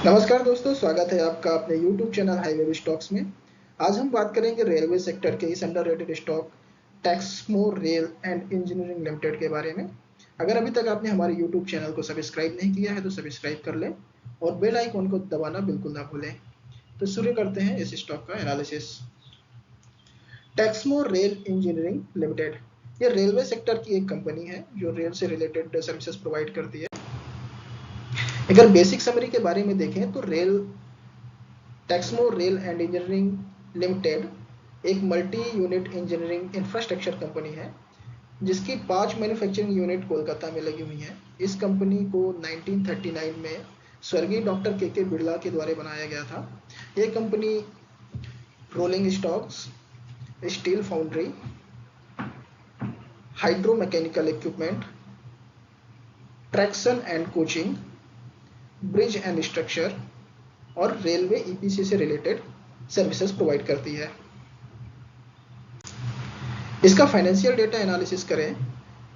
नमस्कार दोस्तों, स्वागत है आपका अपने YouTube चैनल हाईवे स्टॉक्स में। आज हम बात करेंगे रेलवे सेक्टर के इस underrated stock Texmo rail and engineering limited के बारे में। अगर अभी तक आपने हमारे YouTube चैनल को सब्सक्राइब नहीं किया है तो सब्सक्राइब कर लें और बेल आइकन को दबाना बिल्कुल ना भूलें। तो शुरू करते हैं इस स्टॉक का analysis. Texmo rail engineering limited ये रेलवे सेक्टर की एक कंपनी है जो रेल से रिलेटेड सर्विसेज प्रोवाइड करती है। अगर बेसिक समरी के बारे में देखें तो Texmaco rail and engineering limited एक multi unit engineering infrastructure company है जिसकी 5 मैन्युफैक्चरिंग यूनिट कोलकाता में लगी हुई हैं। इस कंपनी को 1939 में स्वर्गीय डॉक्टर के बिरला के द्वारा बनाया गया था। ये company rolling stocks, steel foundry, hydro mechanical equipment, traction and coaching, bridge and structure और रेलवे ईपीसी से रिलेटेड सर्विसेज प्रोवाइड करती है। इसका फाइनेंशियल डेटा एनालिसिस करें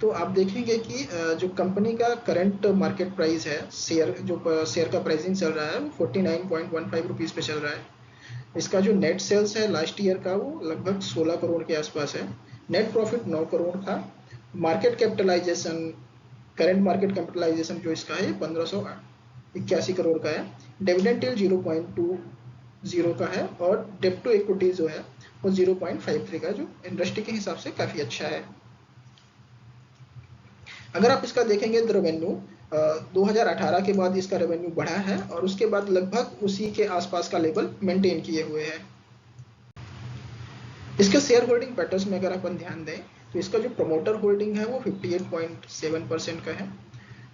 तो आप देखेंगे कि जो कंपनी का करंट मार्केट प्राइस है, शेयर का प्राइसिंग चल रहा है वो 49.15 रुपीज़ पे चल रहा है। इसका जो नेट सेल्स है लास्ट ईयर का वो लगभग 16 करोड़ के आसपास है। नेट प्रॉफिट 9 करोड़ था। Market capitalisation, current market capitalisation जो इसका है 1581 करोड़ का है। डिविडेंड यील्ड 0.20 का है और डेब्ट टू इक्विटी जो है वो 0.53 का, जो इंडस्ट्री के हिसाब से काफ़ी अच्छा है। अगर आप इसका देखेंगे तो रेवेन्यू 2018 के बाद इसका रेवेन्यू बढ़ा है और उसके बाद लगभग उसी के आसपास का लेवल मेंटेन किए हुए है। इसके शेयर होल्डिंग पैटर्न में अगर अपन ध्यान दें तो इसका जो प्रमोटर होल्डिंग है वो 58.7% का है।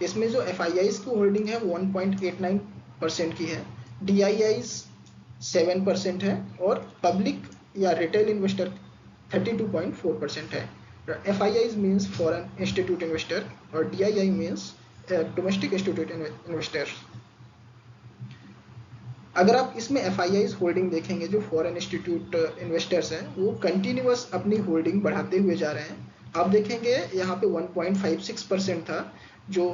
इसमें जो FIIs की होल्डिंग है वो 1.89% की है। DIIs 7% है और पब्लिक या रिटेल इन्वेस्टर 32.4% है। FIIs means foreign institute investor और DII means domestic institute investor. अगर आप इसमें FIIs होल्डिंग देखेंगे, जो फॉरेन इंस्टीट्यूट इन्वेस्टर्स हैं वो कंटिन्यूस अपनी होल्डिंग बढ़ाते हुए जा रहे हैं। आप देखेंगे यहाँ पे 1.56% था जो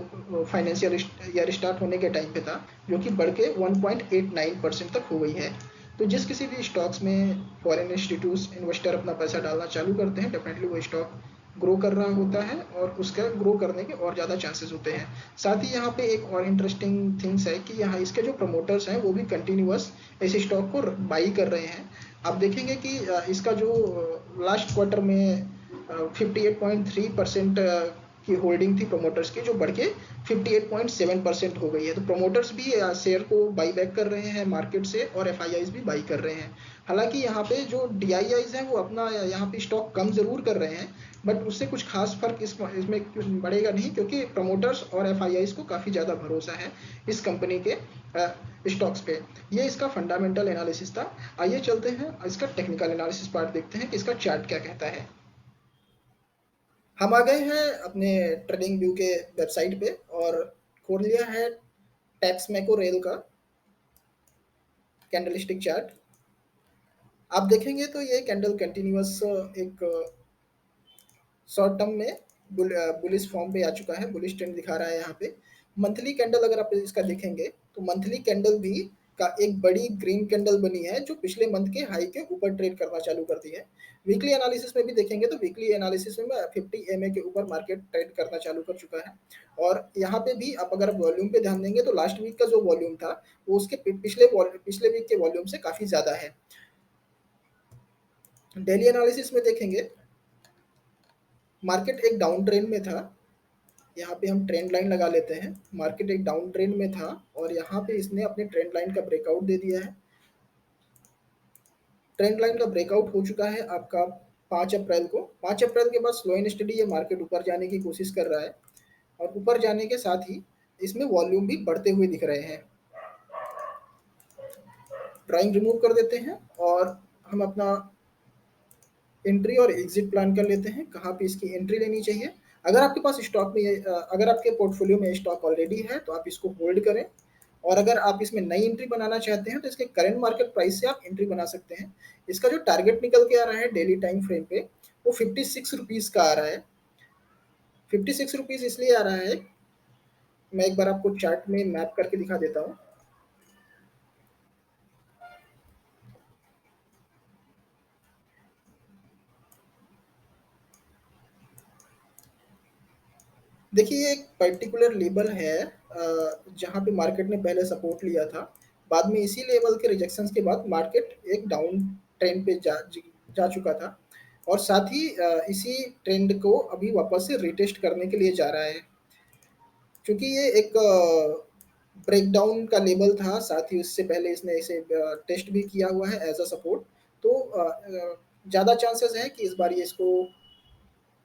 फाइनेंशियल ईयर स्टार्ट होने के टाइम पे था, जो कि बढ़ के 1.89% तक हो गई है। तो जिस किसी भी स्टॉक्स में फॉरेन इंस्टीट्यूट इन्वेस्टर अपना पैसा डालना चालू करते हैं, डेफिनेटली वो स्टॉक ग्रो कर रहा होता है और उसका ग्रो करने के और ज़्यादा चांसेस होते हैं। साथ ही यहाँ पे एक और इंटरेस्टिंग थिंग्स है कि यहाँ इसके जो प्रमोटर्स हैं वो भी कंटिन्यूअस इस स्टॉक को बाई कर रहे हैं। आप देखेंगे कि इसका जो लास्ट क्वार्टर में 58.3% की होल्डिंग थी प्रमोटर्स की, जो बढ़ के 58.7% हो गई है। तो प्रमोटर्स भी शेयर को बाई बैक कर रहे हैं मार्केट से और FIIs भी बाई कर रहे हैं। हालांकि यहाँ पे जो DIIs हैं वो अपना यहाँ पे स्टॉक कम जरूर कर रहे हैं, बट उससे कुछ खास फर्क इसमें बढ़ेगा नहीं, क्योंकि प्रमोटर्स और FIIs को काफ़ी ज़्यादा भरोसा है इस कंपनी के स्टॉक्स पे। ये इसका फंडामेंटल एनालिसिस था। आइए चलते हैं इसका टेक्निकल एनालिसिस पार्ट देखते हैं कि इसका चार्ट क्या कहता है। हम आ गए हैं अपने ट्रेडिंग व्यू के वेबसाइट पे और खोल लिया है टेक्समेको रेल का कैंडलस्टिक चार्ट। आप देखेंगे तो ये कैंडल कंटिन्यूअस एक शॉर्ट टर्म में बुलिश फॉर्म पे आ चुका है, बुलिश ट्रेंड दिखा रहा है यहाँ पे। मंथली कैंडल अगर आप इसका देखेंगे तो मंथली कैंडल भी का एक बड़ी ग्रीन कैंडल बनी है जो पिछले मंथ के हाई के ऊपर ट्रेड करना चालू करती है। वीकली एनालिसिस में भी देखेंगे तो वीकली एनालिसिस में 50 EMA के ऊपर मार्केट ट्रेड करना चालू कर चुका है। और यहाँ पे भी आप अगर वॉल्यूम पे ध्यान देंगे तो लास्ट वीक का जो वॉल्यूम था वो उसके पिछले वीक के वॉल्यूम से काफ़ी ज़्यादा है। डेली एनालिसिस में देखेंगे मार्केट एक डाउन ट्रेंड में था। यहाँ पे हम ट्रेंड लाइन लगा लेते हैं। मार्केट एक डाउन ट्रेंड में था और यहाँ पे इसने अपने ट्रेंड लाइन का ब्रेकआउट दे दिया है। ट्रेंड लाइन का ब्रेकआउट हो चुका है आपका 5 अप्रैल को। 5 अप्रैल के बाद स्लो एंड स्टडी ये मार्केट ऊपर जाने की कोशिश कर रहा है और ऊपर जाने के साथ ही इसमें वॉल्यूम भी बढ़ते हुए दिख रहे हैं। ड्राइंग रिमूव कर देते हैं और हम अपना एंट्री और एग्जिट प्लान कर लेते हैं, कहाँ पे इसकी एंट्री लेनी चाहिए। अगर आपके पास स्टॉक में अगर आपके पोर्टफोलियो में स्टॉक ऑलरेडी है तो आप इसको होल्ड करें, और अगर आप इसमें नई एंट्री बनाना चाहते हैं तो इसके करंट मार्केट प्राइस से आप एंट्री बना सकते हैं। इसका जो टारगेट निकल के आ रहा है डेली टाइम फ्रेम पे वो 56 रुपीज़ का आ रहा है। 56 रुपीज़ इसलिए आ रहा है, मैं एक बार आपको चार्ट में मैप करके दिखा देता हूँ। देखिए ये एक पर्टिकुलर लेवल है जहाँ पे मार्केट ने पहले सपोर्ट लिया था। बाद में इसी लेवल के रिजेक्शंस के बाद मार्केट एक डाउन ट्रेंड पे जा चुका था और साथ ही इसी ट्रेंड को अभी वापस से रिटेस्ट करने के लिए जा रहा है। क्योंकि ये एक ब्रेकडाउन का लेवल था, साथ ही उससे पहले इसने इसे टेस्ट भी किया हुआ है एज अ सपोर्ट। तो ज़्यादा चांसेस हैं कि इस बार ये इसको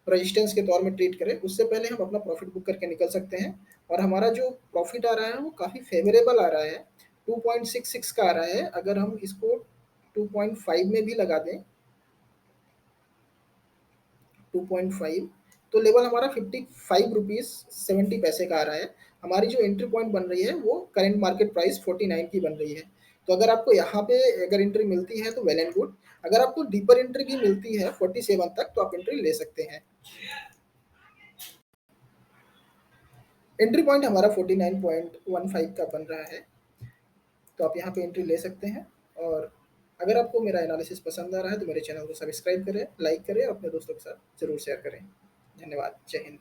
रेजिस्टेंस के तौर में ट्रीट करें। उससे पहले हम अपना प्रॉफिट बुक करके निकल सकते हैं और हमारा जो प्रॉफिट आ रहा है वो काफ़ी फेवरेबल आ रहा है। 2.66 का आ रहा है। अगर हम इसको 2.5 में भी लगा दें, 2.5, तो लेवल हमारा 55 रुपीज़ 70 पैसे का आ रहा है। हमारी जो एंट्री पॉइंट बन रही है वो करंट मार्केट प्राइस 49 की बन रही है। तो अगर आपको यहाँ पे अगर एंट्री मिलती है तो वेल एंड गुड। अगर आपको डीपर एंट्री भी मिलती है 47 तक तो आप एंट्री ले सकते हैं। एंट्री पॉइंट हमारा 49.15 का बन रहा है, तो आप यहाँ पे एंट्री ले सकते हैं। और अगर आपको मेरा एनालिसिस पसंद आ रहा है तो मेरे चैनल को सब्सक्राइब करें, लाइक करें और अपने दोस्तों के साथ ज़रूर शेयर करें। धन्यवाद। जय हिंद।